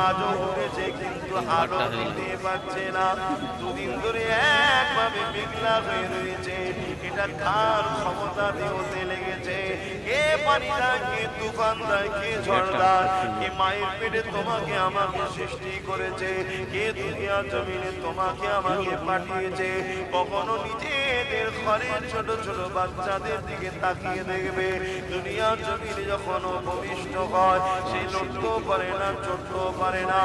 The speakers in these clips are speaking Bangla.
আজও উঠেছে কিন্তু আলো দিতে পারছে না, দুদিন ধরে একভাবে মেঘলা হয়ে রয়েছে। এটা কার ক্ষমতা দেওতে লেগেছে? কে পানি দেয়, কে তুফান দেয়, কে ঝড় দেয়? কে মায়ের পেটে তোমাকে আমাকে সৃষ্টি করেছে? কে দুনিয়া জমিনে তোমাকে আমাকে পাঠিয়েছে? কখনো নিজেদের ঘরের ছোট ছোট বাচ্চাদের দিকে তাকিয়ে দেখবে, দুনিয়া জমিনে যখন ভূমিষ্ঠ হয় সে লড়তেও পারে না, চড়তেও পারে না,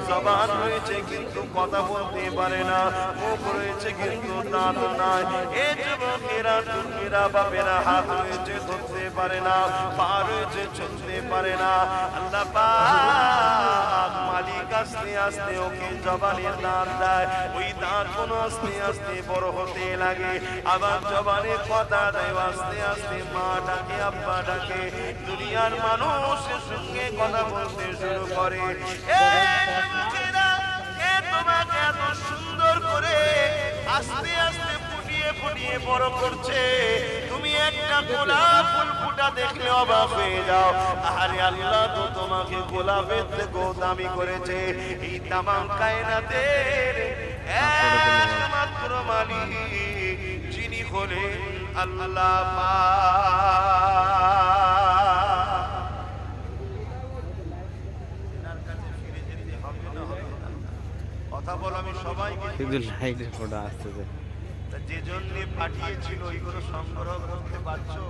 জবান রয়েছে কিন্তু কথা বলতে পারে না, মুখ রয়েছে কিন্তু দাঁত নাই। এ যুবকেরা যুবকেরা বাপেরা হাত রয়েছে ধরতে পারে না, পা রয়েছে চলতে পারে না। আল্লাহ পাক মালিক আস্তে আস্তে ওকে জবানের দাঁত দেয়, ওই দাঁত কোন আস্তে আস্তে বড় হতে লাগে, আবার জবানে কথা দেয়, আস্তে আস্তে মা ডাকে, আব্বা ডাকে, দুনিয়ার মানুষের সঙ্গে কথা বলতে শুরু করে। তোমাকে এত সুন্দর করে আস্তে আস্তে ফুটিয়ে ফুটিয়ে বড় করছে, তুমি একটা গোলাপ ফুল ফুটা দেখলে অবাক হয়ে যাও। আরে আল্লাহ তো তোমাকে গোলাপের থেকেও দামি করেছে। এই তামাম কায়নাতের একমাত্র মালিক যিনি হলেন আল্লাহ পাক। কথা বল, আমি সবাইকে শুধু লাইটের ফটো আসতেছে। যে জন্য পাঠিয়েছিল ওইগুলো সংগ্রহ করতে পারছো?